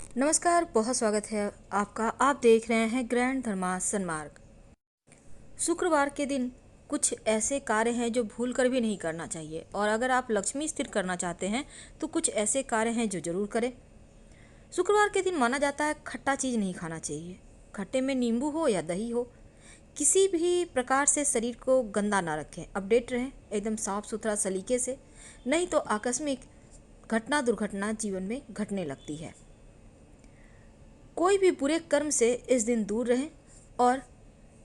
नमस्कार, बहुत स्वागत है आपका। आप देख रहे हैं ग्रैंड धर्मास सन्मार्ग। शुक्रवार के दिन कुछ ऐसे कार्य हैं जो भूल कर भी नहीं करना चाहिए, और अगर आप लक्ष्मी स्थिर करना चाहते हैं तो कुछ ऐसे कार्य हैं जो जरूर करें। शुक्रवार के दिन माना जाता है खट्टा चीज़ नहीं खाना चाहिए। खट्टे में नींबू हो या दही हो, किसी भी प्रकार से शरीर को गंदा ना रखें। अपडेट रहें एकदम साफ सुथरा सलीके से, नहीं तो आकस्मिक घटना दुर्घटना जीवन में घटने लगती है। कोई भी बुरे कर्म से इस दिन दूर रहें और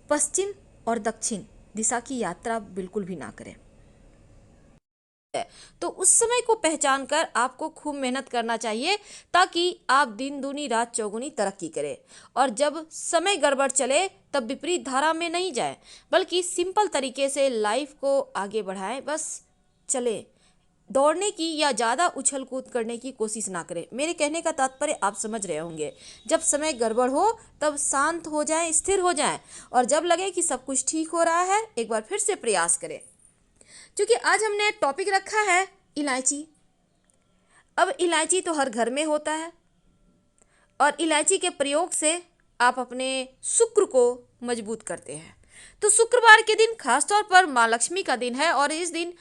पश्चिम और दक्षिण दिशा की यात्रा बिल्कुल भी ना करें। तो उस समय को पहचान कर आपको खूब मेहनत करना चाहिए, ताकि आप दिन दूनी रात चौगुनी तरक्की करें। और जब समय गड़बड़ चले तब विपरीत धारा में नहीं जाए, बल्कि सिंपल तरीके से लाइफ को आगे बढ़ाएं। बस चले, दौड़ने की या ज़्यादा उछल कूद करने की कोशिश ना करें। मेरे कहने का तात्पर्य आप समझ रहे होंगे। जब समय गड़बड़ हो तब शांत हो जाएं, स्थिर हो जाएं, और जब लगे कि सब कुछ ठीक हो रहा है एक बार फिर से प्रयास करें। क्योंकि आज हमने टॉपिक रखा है इलायची। अब इलायची तो हर घर में होता है, और इलायची के प्रयोग से आप अपने शुक्र को मजबूत करते हैं। तो शुक्रवार के दिन खासतौर पर माँ लक्ष्मी का दिन है, और इस दिन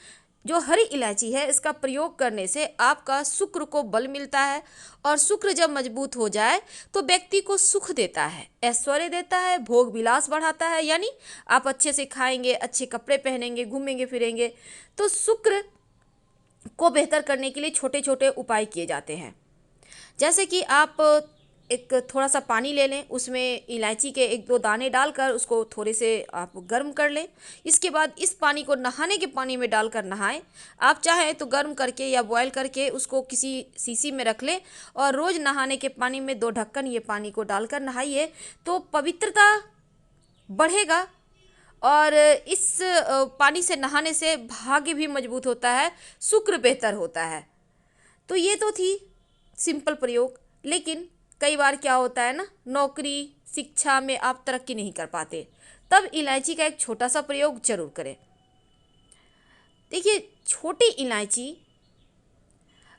जो हरी इलायची है इसका प्रयोग करने से आपका शुक्र को बल मिलता है। और शुक्र जब मजबूत हो जाए तो व्यक्ति को सुख देता है, ऐश्वर्य देता है, भोग विलास बढ़ाता है। यानी आप अच्छे से खाएंगे, अच्छे कपड़े पहनेंगे, घूमेंगे फिरेंगे। तो शुक्र को बेहतर करने के लिए छोटे छोटे उपाय किए जाते हैं। जैसे कि आप एक थोड़ा सा पानी ले लें, उसमें इलायची के एक दो दाने डालकर उसको थोड़े से आप गर्म कर लें। इसके बाद इस पानी को नहाने के पानी में डालकर नहाएं। आप चाहें तो गर्म करके या बॉयल करके उसको किसी शीशी में रख लें, और रोज़ नहाने के पानी में 2 ढक्कन ये पानी को डालकर नहाइए, तो पवित्रता बढ़ेगा। और इस पानी से नहाने से भाग्य भी मजबूत होता है, शुक्र बेहतर होता है। तो ये तो थी सिंपल प्रयोग। लेकिन कई बार क्या होता है ना, नौकरी शिक्षा में आप तरक्की नहीं कर पाते, तब इलायची का एक छोटा सा प्रयोग जरूर करें। देखिए, छोटी इलायची,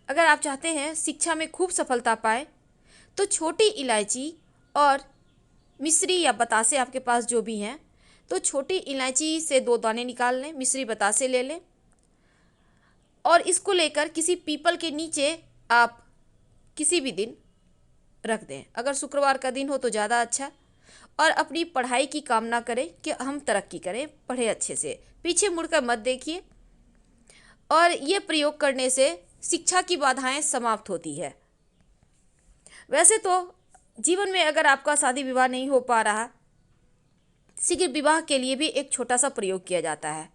अगर आप चाहते हैं शिक्षा में खूब सफलता पाए तो छोटी इलायची और मिश्री या बतासे आपके पास जो भी हैं, तो छोटी इलायची से 2 दाने निकाल लें, मिश्री बतासे ले लें, और इसको लेकर किसी पीपल के नीचे आप किसी भी दिन रख दें। अगर शुक्रवार का दिन हो तो ज़्यादा अच्छा। और अपनी पढ़ाई की कामना करें कि हम तरक्की करें, पढ़े अच्छे से, पीछे मुड़कर मत देखिए। और ये प्रयोग करने से शिक्षा की बाधाएं समाप्त होती है। वैसे तो जीवन में अगर आपका शादी विवाह नहीं हो पा रहा, शीघ्र विवाह के लिए भी एक छोटा सा प्रयोग किया जाता है।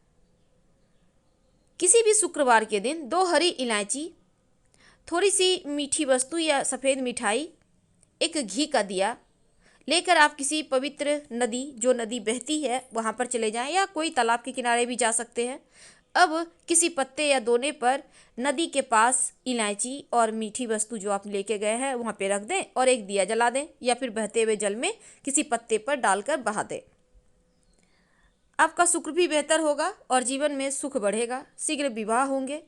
किसी भी शुक्रवार के दिन 2 हरी इलायची, थोड़ी सी मीठी वस्तु या सफ़ेद मिठाई, एक घी का दिया लेकर आप किसी पवित्र नदी, जो नदी बहती है वहाँ पर चले जाएं, या कोई तालाब के किनारे भी जा सकते हैं। अब किसी पत्ते या दोने पर नदी के पास इलायची और मीठी वस्तु जो आप लेके गए हैं वहाँ पे रख दें, और एक दिया जला दें, या फिर बहते हुए जल में किसी पत्ते पर डालकर बहा दें। आपका शुक्र भी बेहतर होगा और जीवन में सुख बढ़ेगा, शीघ्र विवाह होंगे।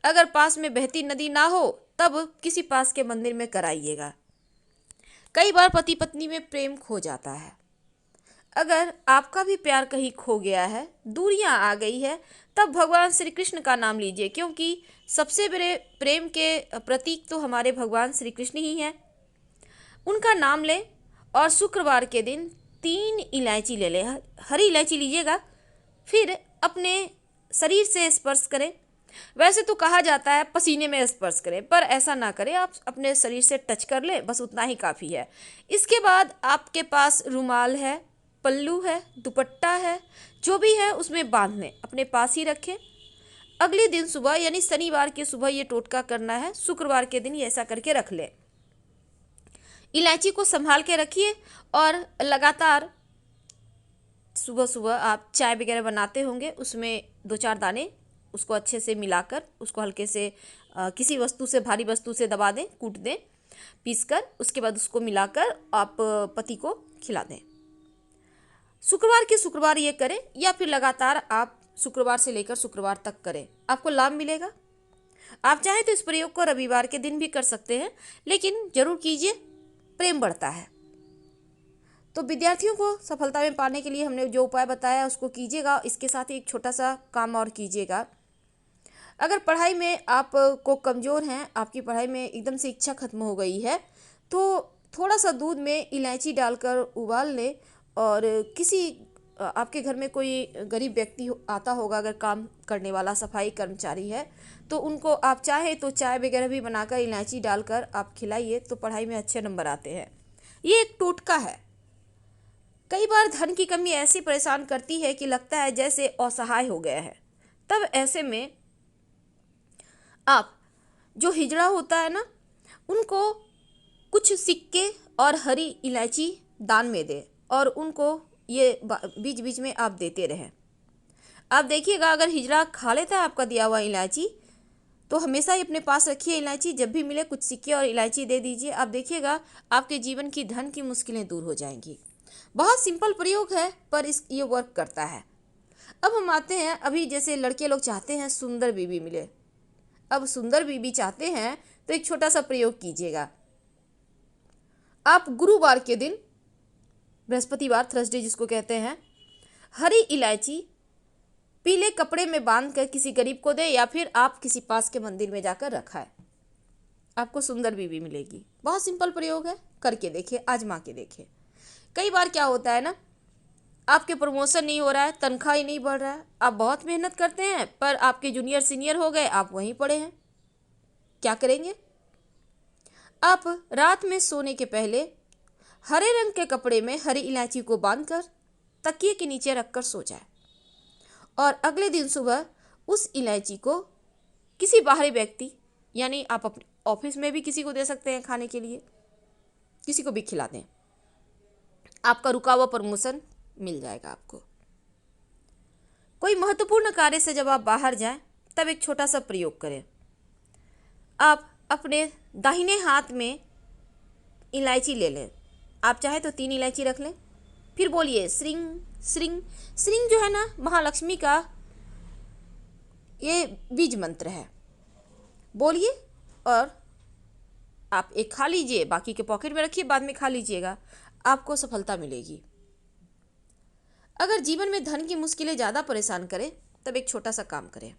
अगर पास में बहती नदी ना हो तब किसी पास के मंदिर में कराइएगा। कई बार पति पत्नी में प्रेम खो जाता है। अगर आपका भी प्यार कहीं खो गया है, दूरियां आ गई है, तब भगवान श्री कृष्ण का नाम लीजिए, क्योंकि सबसे बड़े प्रेम के प्रतीक तो हमारे भगवान श्री कृष्ण ही हैं। उनका नाम लें, और शुक्रवार के दिन 3 इलायची ले लें, हरी इलायची लीजिएगा, फिर अपने शरीर से स्पर्श करें। वैसे तो कहा जाता है पसीने में स्पर्श करें, पर ऐसा ना करें, आप अपने शरीर से टच कर लें, बस उतना ही काफ़ी है। इसके बाद आपके पास रुमाल है, पल्लू है, दुपट्टा है, जो भी है उसमें बांध लें, अपने पास ही रखें। अगले दिन सुबह यानी शनिवार की सुबह ये टोटका करना है, शुक्रवार के दिन ये ऐसा करके रख लें। इलायची को संभाल के रखिए, और लगातार सुबह सुबह आप चाय वगैरह बनाते होंगे, उसमें 2-4 दाने उसको अच्छे से मिलाकर उसको हल्के से किसी वस्तु से, भारी वस्तु से दबा दें, कूट दें, पीसकर। उसके बाद उसको मिलाकर आप पति को खिला दें। शुक्रवार के शुक्रवार ये करें, या फिर लगातार आप शुक्रवार से लेकर शुक्रवार तक करें, आपको लाभ मिलेगा। आप चाहें तो इस प्रयोग को रविवार के दिन भी कर सकते हैं, लेकिन जरूर कीजिए। प्रेम बढ़ता है। तो विद्यार्थियों को सफलता में पाने के लिए हमने जो उपाय बताया उसको कीजिएगा। इसके साथ ही एक छोटा सा काम और कीजिएगा। अगर पढ़ाई में आप को कमज़ोर हैं, आपकी पढ़ाई में एकदम से इच्छा खत्म हो गई है, तो थोड़ा सा दूध में इलायची डालकर उबाल लें। और किसी आपके घर में कोई गरीब व्यक्ति आता होगा, अगर काम करने वाला सफाई कर्मचारी है, तो उनको आप चाहें तो चाय वगैरह भी बनाकर इलायची डालकर आप खिलाइए, तो पढ़ाई में अच्छे नंबर आते हैं। ये एक टोटका है। कई बार धन की कमी ऐसी परेशान करती है कि लगता है जैसे असहाय हो गया है। तब ऐसे में आप जो हिजड़ा होता है ना, उनको कुछ सिक्के और हरी इलायची दान में दें और उनको ये बीच बीच में आप देते रहें। आप देखिएगा, अगर हिजड़ा खा लेता है आपका दिया हुआ इलायची, तो हमेशा ही अपने पास रखिए इलायची। जब भी मिले कुछ सिक्के और इलायची दे दीजिए। आप देखिएगा आपके जीवन की धन की मुश्किलें दूर हो जाएंगी। बहुत सिंपल प्रयोग है, पर ये वर्क करता है। अब हम आते हैं, अभी जैसे लड़के लोग चाहते हैं सुंदर बीवी मिले। अब सुंदर बीवी चाहते हैं तो एक छोटा सा प्रयोग कीजिएगा। आप गुरुवार के दिन, बृहस्पतिवार, थर्सडे जिसको कहते हैं, हरी इलायची पीले कपड़े में बांधकर किसी गरीब को दे, या फिर आप किसी पास के मंदिर में जाकर रखाएं। आपको सुंदर बीवी मिलेगी। बहुत सिंपल प्रयोग है, करके देखिए, आजमा के देखिए। कई बार क्या होता है ना, आपके प्रमोशन नहीं हो रहा है, तनख्वाह ही नहीं बढ़ रहा है, आप बहुत मेहनत करते हैं, पर आपके जूनियर सीनियर हो गए, आप वहीं पड़े हैं। क्या करेंगे? आप रात में सोने के पहले हरे रंग के कपड़े में हरी इलायची को बांधकर तकिए के नीचे रखकर सो जाए, और अगले दिन सुबह उस इलायची को किसी बाहरी व्यक्ति, यानी आप अपने ऑफिस में भी किसी को दे सकते हैं खाने के लिए, किसी को भी खिला दें। आपका रुका हुआ प्रमोशन मिल जाएगा आपको। कोई महत्वपूर्ण कार्य से जब आप बाहर जाएं, तब एक छोटा सा प्रयोग करें। आप अपने दाहिने हाथ में इलायची ले लें। आप चाहे तो 3 इलायची रख लें। फिर बोलिए श्रिंग श्रिंग श्रिंग। जो है ना, महालक्ष्मी का ये बीज मंत्र है। बोलिए और आप एक खा लीजिए, बाकी के पॉकेट में रखिए, बाद में खा लीजिएगा। आपको सफलता मिलेगी। अगर जीवन में धन की मुश्किलें ज़्यादा परेशान करें, तब एक छोटा सा काम करें।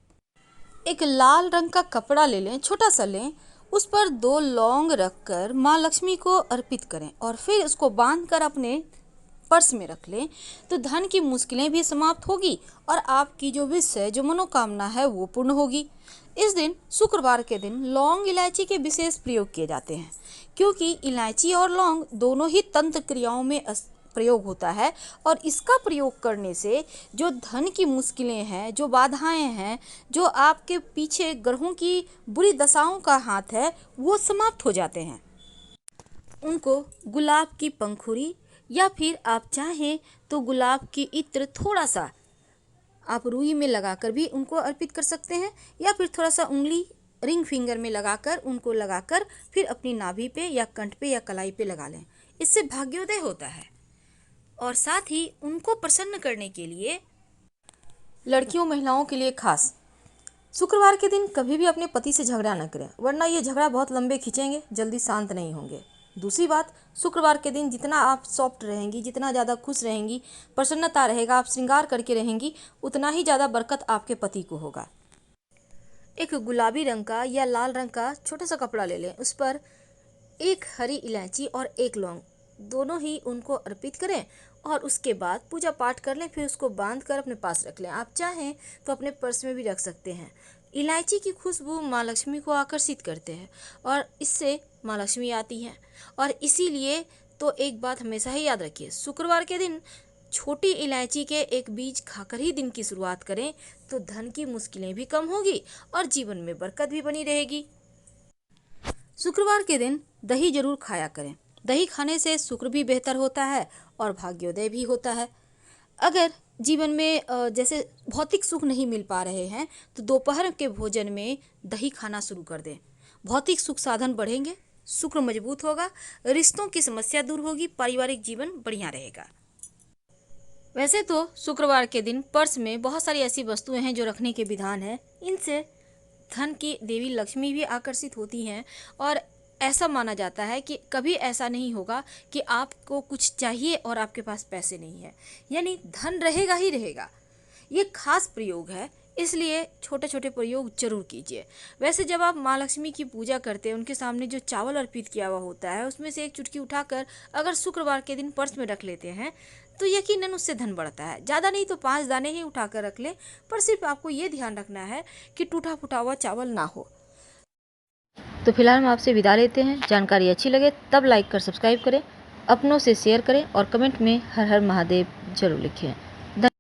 एक लाल रंग का कपड़ा ले लें, छोटा सा लें, उस पर 2 लौंग रखकर माँ लक्ष्मी को अर्पित करें और फिर उसको बांधकर अपने पर्स में रख लें। तो धन की मुश्किलें भी समाप्त होगी और आपकी जो विश है, जो मनोकामना है, वो पूर्ण होगी। इस दिन, शुक्रवार के दिन, लौंग इलायची के विशेष प्रयोग किए जाते हैं, क्योंकि इलायची और लौंग दोनों ही तंत्र क्रियाओं में प्रयोग होता है। और इसका प्रयोग करने से जो धन की मुश्किलें हैं, जो बाधाएं हैं, जो आपके पीछे ग्रहों की बुरी दशाओं का हाथ है, वो समाप्त हो जाते हैं। उनको गुलाब की पंखुड़ी, या फिर आप चाहें तो गुलाब की इत्र थोड़ा सा आप रुई में लगाकर भी उनको अर्पित कर सकते हैं, या फिर थोड़ा सा उंगली रिंग फिंगर में लगाकर उनको लगाकर फिर अपनी नाभि पे या कंठ पे या कलाई पे लगा लें। इससे भाग्योदय होता है। और साथ ही उनको प्रसन्न करने के लिए, लड़कियों महिलाओं के लिए खास, शुक्रवार के दिन कभी भी अपने पति से झगड़ा न करें, वरना ये झगड़ा बहुत लंबे खींचेंगे, जल्दी शांत नहीं होंगे। दूसरी बात, शुक्रवार के दिन जितना आप सॉफ्ट रहेंगी, जितना ज़्यादा खुश रहेंगी, प्रसन्नता रहेगा, आप श्रृंगार करके रहेंगी, उतना ही ज़्यादा बरकत आपके पति को होगा। एक गुलाबी रंग का या लाल रंग का छोटा सा कपड़ा ले लें, उस पर 1 हरी इलायची और 1 लौंग, दोनों ही उनको अर्पित करें और उसके बाद पूजा पाठ कर लें। फिर उसको बांध कर अपने पास रख लें। आप चाहें तो अपने पर्स में भी रख सकते हैं। इलायची की खुशबू माँ लक्ष्मी को आकर्षित करते हैं और इससे माँ लक्ष्मी आती हैं। और इसीलिए तो एक बात हमेशा ही याद रखिए, शुक्रवार के दिन छोटी इलायची के 1 बीज खाकर ही दिन की शुरुआत करें, तो धन की मुश्किलें भी कम होगी और जीवन में बरकत भी बनी रहेगी। शुक्रवार के दिन दही जरूर खाया करें। दही खाने से शुक्र भी बेहतर होता है और भाग्योदय भी होता है। अगर जीवन में जैसे भौतिक सुख नहीं मिल पा रहे हैं, तो दोपहर के भोजन में दही खाना शुरू कर दें। भौतिक सुख साधन बढ़ेंगे, शुक्र मजबूत होगा, रिश्तों की समस्या दूर होगी, पारिवारिक जीवन बढ़िया रहेगा। वैसे तो शुक्रवार के दिन पर्स में बहुत सारी ऐसी वस्तुएं हैं जो रखने के विधान है। इनसे धन की देवी लक्ष्मी भी आकर्षित होती हैं और ऐसा माना जाता है कि कभी ऐसा नहीं होगा कि आपको कुछ चाहिए और आपके पास पैसे नहीं है, यानी धन रहेगा ही रहेगा। ये खास प्रयोग है, इसलिए छोटे छोटे प्रयोग जरूर कीजिए। वैसे जब आप माँ लक्ष्मी की पूजा करते हैं, उनके सामने जो चावल अर्पित किया हुआ होता है उसमें से एक चुटकी उठाकर अगर शुक्रवार के दिन पर्स में रख लेते हैं तो यकीनन उससे धन बढ़ता है। ज़्यादा नहीं तो 5 दाने ही उठाकर रख लें, पर सिर्फ आपको ये ध्यान रखना है कि टूटा फूटा हुआ चावल ना हो। तो फिलहाल हम आपसे विदा लेते हैं। जानकारी अच्छी लगे तब लाइक कर सब्सक्राइब करें, अपनों से शेयर करें और कमेंट में हर हर महादेव जरूर लिखें।